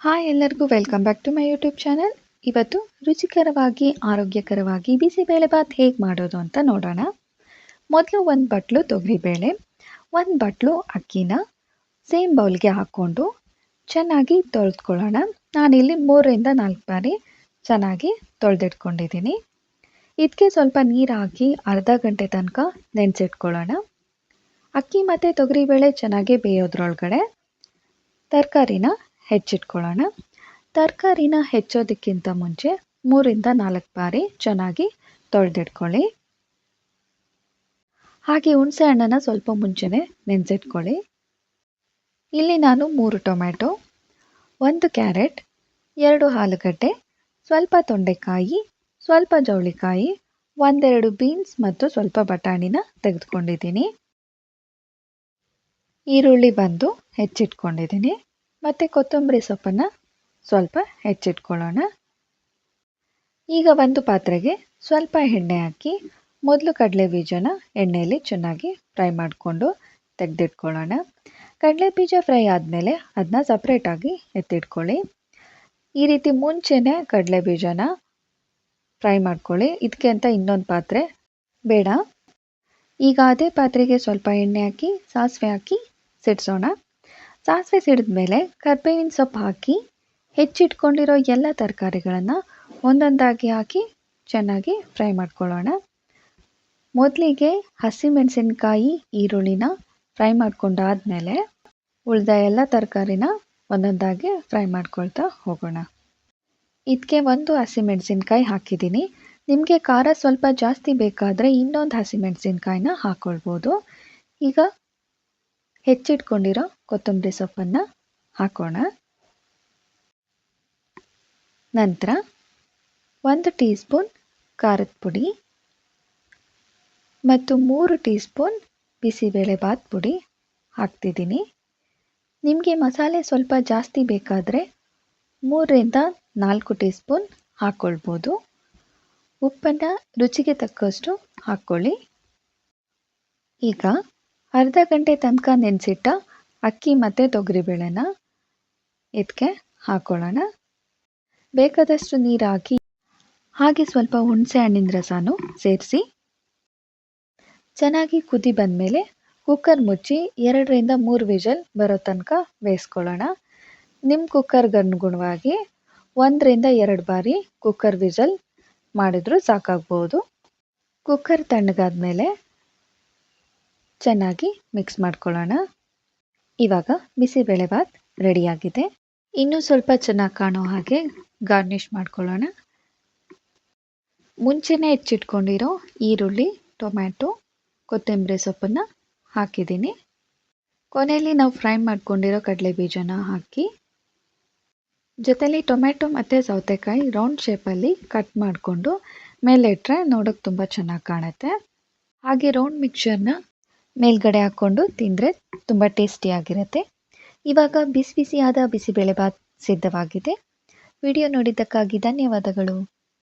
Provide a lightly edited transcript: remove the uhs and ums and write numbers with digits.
Hi ಎಲ್ಲರಿಗೂ welcome back to my YouTube channel. ಇವತ್ತು ರುಚಿಕರವಾಗಿ ಆರೋಗ್ಯಕರವಾಗಿ ಬಿಸಿಬೇಳೆಬಾತ್ ಹೇಗೆ ಮಾಡೋದು ಅಂತ ನೋಡೋಣ. ಮೊದಲು ಒಂದು ಬಟ್ಲು ತೊಗರಿಬೇಳೆ, ಒಂದು ಬಟ್ಲು ಅಕ್ಕಿನ ಸೇಮ್ ಬೌಲ್ಗೆ ಹಾಕ್ಕೊಂಡು ಚೆನ್ನಾಗಿ ತೊಳೆದುಕೊಳ್ಳೋಣ. ನಾನಿಲ್ಲಿ 3-4 ಬಾರಿ ಚೆನ್ನಾಗಿ ತೊಳೆದಿಟ್ಕೊಂಡಿದ್ದೀನಿ. ಇದಕ್ಕೆ ಸ್ವಲ್ಪ ನೀರು ಹಾಕಿ ಅರ್ಧ ಗಂಟೆ ತನಕ ನೆನೆಸಿಟ್ಕೊಳ್ಳೋಣ. ಅಕ್ಕಿ ಮತ್ತು ತೊಗರಿಬೇಳೆ ಚೆನ್ನಾಗಿ ಬೇಯೋದ್ರೊಳಗಡೆ ತರಕಾರಿನ ಹೆಚ್ಚಿಟ್ಕೊಳ್ಳೋಣ. ತರಕಾರಿನ ಹೆಚ್ಚೋದಕ್ಕಿಂತ ಮುಂಚೆ 3-4 ಬಾರಿ ಚೆನ್ನಾಗಿ ತೊಳೆದಿಟ್ಕೊಳ್ಳಿ. ಹಾಗೆ ಹುಣಸೆ ಹಣ್ಣನ್ನು ಸ್ವಲ್ಪ ಮುಂಚೆನೇ ನೆನೆಸಿಟ್ಕೊಳ್ಳಿ. ಇಲ್ಲಿ ನಾನು 3 ಟೊಮ್ಯಾಟೊ, 1 ಕ್ಯಾರೆಟ್, 2 ಆಲೂಗಡ್ಡೆ, ಸ್ವಲ್ಪ ತೊಂಡೆಕಾಯಿ, ಸ್ವಲ್ಪ ಜವಳಿಕಾಯಿ, 1-2 ಬೀನ್ಸ್ ಮತ್ತು ಸ್ವಲ್ಪ ಬಟಾಣಿನ ತೆಗೆದುಕೊಂಡಿದ್ದೀನಿ. ಈರುಳ್ಳಿ ಬಂದು ಹೆಚ್ಚಿಟ್ಕೊಂಡಿದ್ದೀನಿ ಮತ್ತು ಕೊತ್ತಂಬರಿ ಸೊಪ್ಪನ್ನು ಸ್ವಲ್ಪ ಹೆಚ್ಚಿಟ್ಕೊಳ್ಳೋಣ. ಈಗ ಒಂದು ಪಾತ್ರೆಗೆ ಸ್ವಲ್ಪ ಎಣ್ಣೆ ಹಾಕಿ ಮೊದಲು ಕಡಲೆ ಬೀಜನ ಎಣ್ಣೆಯಲ್ಲಿ ಚೆನ್ನಾಗಿ ಫ್ರೈ ಮಾಡಿಕೊಂಡು ತೆಗೆದಿಟ್ಕೊಳ್ಳೋಣ. ಕಡಲೆ ಬೀಜ ಫ್ರೈ ಆದಮೇಲೆ ಅದನ್ನ ಸಪ್ರೇಟಾಗಿ ಎತ್ತಿಟ್ಕೊಳ್ಳಿ. ಈ ರೀತಿ ಮುಂಚೆನೇ ಕಡಲೆ ಬೀಜನ ಫ್ರೈ ಮಾಡ್ಕೊಳ್ಳಿ. ಇದಕ್ಕೆ ಅಂತ ಇನ್ನೊಂದು ಪಾತ್ರೆ ಬೇಡ. ಈಗ ಅದೇ ಪಾತ್ರೆಗೆ ಸ್ವಲ್ಪ ಎಣ್ಣೆ ಹಾಕಿ ಸಾಸಿವೆ ಹಾಕಿ ಸಿಡಿಸೋಣ. ಸಾಸಿವೆ ಸಿಡಿದ ಮೇಲೆ ಕರ್ಬೇವಿನ ಸೊಪ್ಪು ಹಾಕಿ ಹೆಚ್ಚಿಟ್ಕೊಂಡಿರೋ ಎಲ್ಲ ತರಕಾರಿಗಳನ್ನು ಒಂದೊಂದಾಗಿ ಹಾಕಿ ಚೆನ್ನಾಗಿ ಫ್ರೈ ಮಾಡ್ಕೊಳ್ಳೋಣ. ಮೊದಲಿಗೆ ಹಸಿಮೆಣಸಿನಕಾಯಿ, ಈರುಳ್ಳಿನ ಫ್ರೈ ಮಾಡ್ಕೊಂಡಾದಮೇಲೆ ಉಳಿದ ಎಲ್ಲ ತರಕಾರಿನ ಒಂದೊಂದಾಗಿ ಫ್ರೈ ಮಾಡ್ಕೊಳ್ತಾ ಹೋಗೋಣ. ಇದಕ್ಕೆ 1 ಹಸಿಮೆಣಸಿನಕಾಯಿ ಹಾಕಿದ್ದೀನಿ. ನಿಮಗೆ ಖಾರ ಸ್ವಲ್ಪ ಜಾಸ್ತಿ ಬೇಕಾದರೆ ಇನ್ನೊಂದು ಹಸಿಮೆಣಸಿನಕಾಯಿನ ಹಾಕ್ಕೊಳ್ಬೋದು. ಈಗ ಹೆಚ್ಚಿಟ್ಕೊಂಡಿರೋ ಕೊತ್ತಂಬರಿ ಸೊಪ್ಪನ್ನು ಹಾಕೋಣ. ನಂತರ 1 ಟೀ ಸ್ಪೂನ್ ಖಾರದ ಪುಡಿ ಮತ್ತು 3 ಟೀ ಸ್ಪೂನ್ ಬಿಸಿಬೇಳೆಬಾತ್ ಪುಡಿ ಹಾಕ್ತಿದ್ದೀನಿ. ನಿಮಗೆ ಮಸಾಲೆ ಸ್ವಲ್ಪ ಜಾಸ್ತಿ ಬೇಕಾದರೆ 3-4 ಟೀ ಸ್ಪೂನ್ ಹಾಕ್ಕೊಳ್ಬೋದು. ಉಪ್ಪನ್ನು ರುಚಿಗೆ ತಕ್ಕಷ್ಟು ಹಾಕ್ಕೊಳ್ಳಿ. ಈಗ ಅರ್ಧ ಗಂಟೆ ತನಕ ನೆನೆಸಿಟ್ಟ ಅಕ್ಕಿ ಮತ್ತು ತೊಗರಿಬೇಳೆನ ಇದಕ್ಕೆ ಹಾಕ್ಕೊಳ್ಳೋಣ. ಬೇಕಾದಷ್ಟು ನೀರು ಹಾಕಿ ಹಾಗೆ ಸ್ವಲ್ಪ ಹುಣಸೆ ಹಣ್ಣಿನ ರಸನೂ ಸೇರಿಸಿ ಚೆನ್ನಾಗಿ ಕುದಿ ಬಂದಮೇಲೆ ಕುಕ್ಕರ್ ಮುಚ್ಚಿ 2-3 ವಿಷಲ್ ಬರೋ ತನಕ ಬೇಯಿಸ್ಕೊಳ್ಳೋಣ. ನಿಮ್ಮ ಕುಕ್ಕರ್ಗೆ ಅನುಗುಣವಾಗಿ 1-2 ಬಾರಿ ಕುಕ್ಕರ್ ವಿಷಲ್ ಮಾಡಿದ್ರೂ ಸಾಕಾಗ್ಬೋದು. ಕುಕ್ಕರ್ ತಣ್ಣಗಾದ್ಮೇಲೆ ಚೆನ್ನಾಗಿ ಮಿಕ್ಸ್ ಮಾಡ್ಕೊಳ್ಳೋಣ. ಇವಾಗ ಬಿಸಿಬೇಳೆಬಾತ್ ರೆಡಿಯಾಗಿದೆ. ಇನ್ನೂ ಸ್ವಲ್ಪ ಚೆನ್ನಾಗಿ ಕಾಣೋ ಹಾಗೆ ಗಾರ್ನಿಷ್ ಮಾಡ್ಕೊಳ್ಳೋಣ. ಮುಂಚೆನೇ ಹೆಚ್ಚಿಟ್ಕೊಂಡಿರೋ ಈರುಳ್ಳಿ, ಟೊಮ್ಯಾಟೊ, ಕೊತ್ತಂಬರಿ ಸೊಪ್ಪನ್ನು ಹಾಕಿದ್ದೀನಿ. ಕೊನೆಯಲ್ಲಿ ನಾವು ಫ್ರೈ ಮಾಡ್ಕೊಂಡಿರೋ ಕಡಲೆ ಬೀಜನ ಹಾಕಿ ಜೊತೆಲಿ ಟೊಮ್ಯಾಟೊ ಮತ್ತು ಸೌತೆಕಾಯಿ ರೌಂಡ್ ಶೇಪಲ್ಲಿ ಕಟ್ ಮಾಡಿಕೊಂಡು ಮೇಲೆ ಇಟ್ಟರೆ ನೋಡೋಕ್ಕೆ ತುಂಬ ಚೆನ್ನಾಗಿ ಕಾಣುತ್ತೆ. ಹಾಗೆ ರೌಂಡ್ ಮಿಕ್ಸ್ಚರ್ನ ಮೇಲ್ಗಡೆ ಹಾಕ್ಕೊಂಡು ತಿಂದರೆ ತುಂಬ ಟೇಸ್ಟಿಯಾಗಿರುತ್ತೆ. ಇವಾಗ ಬಿಸಿ ಬಿಸಿಯಾದ ಬಿಸಿಬೇಳೆಬಾತ್ ಸಿದ್ಧವಾಗಿದೆ. ವಿಡಿಯೋ ನೋಡಿದ್ದಕ್ಕಾಗಿ ಧನ್ಯವಾದಗಳು.